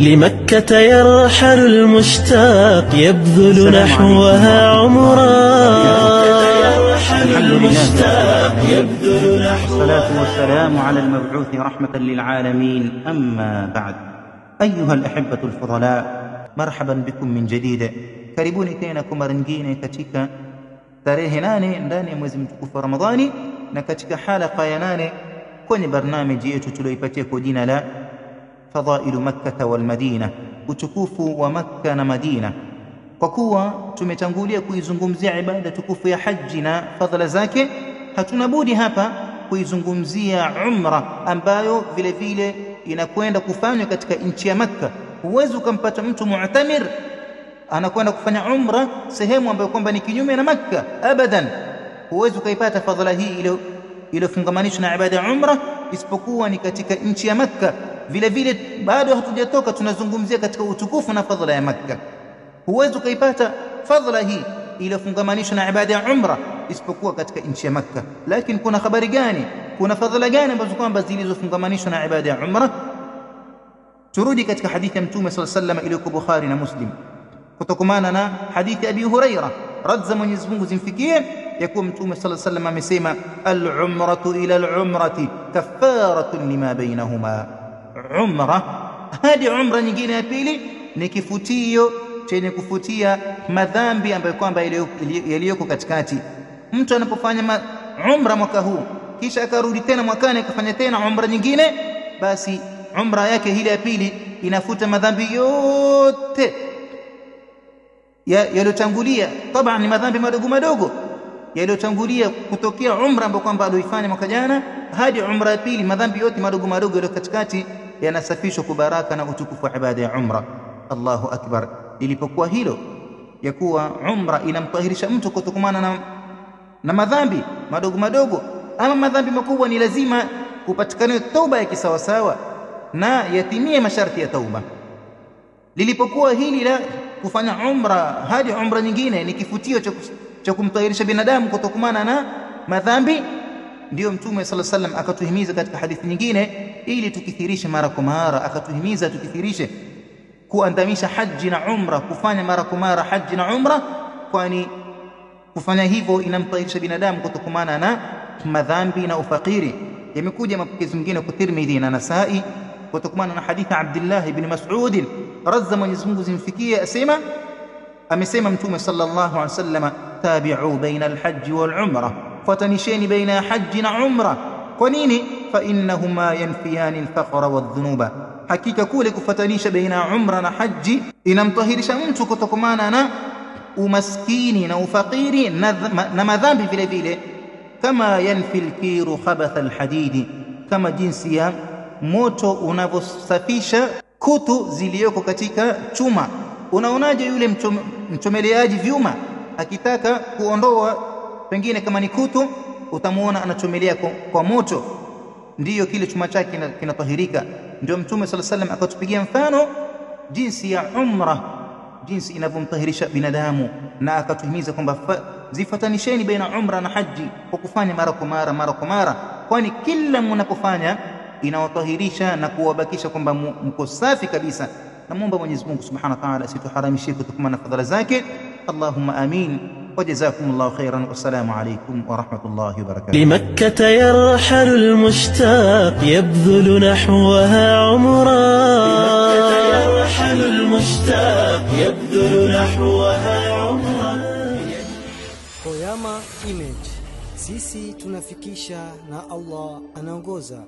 لمكة يرحل المشتاق يبذل نحوها عمرا. الحمد لله والصلاة والسلام على المبعوث رحمة للعالمين. أما بعد، أيها الأحبة الفضلاء، مرحبا بكم من جديد. karibuni tena kwa mara nyingine katika tarehe 8 ndani ya mwezi mtukufu wa Ramadhani na katika halqa ya 8 kwenye barnamiji yetu tuliyoipatia kwa jina la Fadailu Makkah wal Madina, utukufu wa Makkah na Madina. Kwa kuwa tumetangulia kuizungumzia ibada tukufu ya haji na fadhila zake, hatuna budi hapa kuizungumzia umra ambayo vile vile inakwenda kufanywa katika nchi ya Makkah. Huwezi ukampata mtu mu'tamir anakwenda kufanya umra sehemu ambayo kwamba ni kinyume na Makkah, abadan. Huwezi ukaipata fadhila hii iliyofungamanishwa na ibada ya umra isipokuwa ni katika nchi ya Makkah. Vile vile bado hatujatoka tunazungumzia katika utukufu na fadhila ya Makkah. Huwezi ukaipata fadhila hii iliyofungamanishwa na ibada ya umra isipokuwa katika nchi ya Makkah. Lakini kuna habari gani, kuna fadhila gani ambazo kwamba zilizofungamanishwa na ibada ya umra? Turudi katika hadithi ya Mtume sallallahu alayhi wasallam iliyo Bukhari na Muslim, kutokamana na hadithi Abi Huraira, radza Mwenyezi Mungu zimfikie, ya kuwa Mtume sallallahu alayhi wasallam amesema, al-umratu ila al-umrati kaffaratun lima bainahuma. Umra hadi umra nyingine ya pili ni kifutio chenye kufutia madhambi ambayo kwamba yaliyoko katikati. Mtu anapofanya umra mwaka huu kisha akarudi tena mwakani akafanya tena umra nyingine, basi umra yake ile ya pili inafuta madhambi yote yaliyotangulia. Taban ni madhambi madogo madogo yaliyotangulia kutokea umra ambayo kwamba alioifanya mwaka jana hadi umra ya pili. Madhambi yote madogo madogo yaliyo katikati yanasafishwa kwa baraka na utukufu wa ibada ya umra. Allahu akbar. Ilipokuwa hilo ya kuwa umra inamtahirisha mtu kutokamana na madhambi madogo madogo, ama madhambi makubwa, ni lazima kupatikane tauba ya kisawasawa na yatimie masharti ya tauba. Lilipokuwa hili la kufanya umra hadi umra nyingine ni kifutio cha kumtahirisha binadamu kutokamana na madhambi, ndio Mtume sallallahu alaihi wasallam akatuhimiza katika hadithi nyingine ili tukithirishe mara kwa mara. Akatuhimiza tukithirishe kuandamisha haji na umra, kufanya mara kwa mara haji na umra, kwani kufanya hivyo inamtahirisha binadamu kutokamana na madhambi na ufakiri. Yamekuja mapokezi mengine kwa Tirmidhi na Nasai kutokamana na hadithi Abdullah ibn Mas'ud, radza Mwenyezi Mungu zimfikie, amesema Mtume sallallahu alaihi wasallam, tabi'u baina al-hajj wal-umra, fatanisheni baina ya haji na umra. Kwa nini? Fa innahuma yanfiyani al-faqra wadh-dhunuba, hakika kule kufatanisha baina ya umra na haji inamtahirisha mtu kutokamana na umaskini na ufakiri na madhambi vile vile. Kama yanfi al-kiru khabath al-hadidi, kama jinsi ya moto unavyosafisha kutu zilizoko katika chuma. Unaonaje yule mchomeleaji vyuma akitaka kuondoa pengine kama ni kutu, utamuona anachomelea kwa moto, ndiyo kile chuma chake kinatahirika. Ndio Mtume sallallahu alaihi wasallam akatupigia mfano jinsi ya umra, jinsi inavyomtahirisha binadamu, na akatuhimiza kwamba zifatanisheni baina umra na haji kwa kufanya mara kwa mara, kwani kila mnapofanya inawatahirisha na kuwabakisha kwamba mko safi kabisa. Namuomba Mwenyezi Mungu Subhanahu wa Ta'ala asituharamishie kutokana na fadhila zake. Allahumma amin. وجزاكم الله خيرا والسلام عليكم ورحمة الله وبركاته. لمكة يرحل المشتاق يبذل نحوها عمرا. لمكة يرحل المشتاق يبذل نحوها عمرا. Oyama Image, sisi tunafikisha na Allah anaongoza.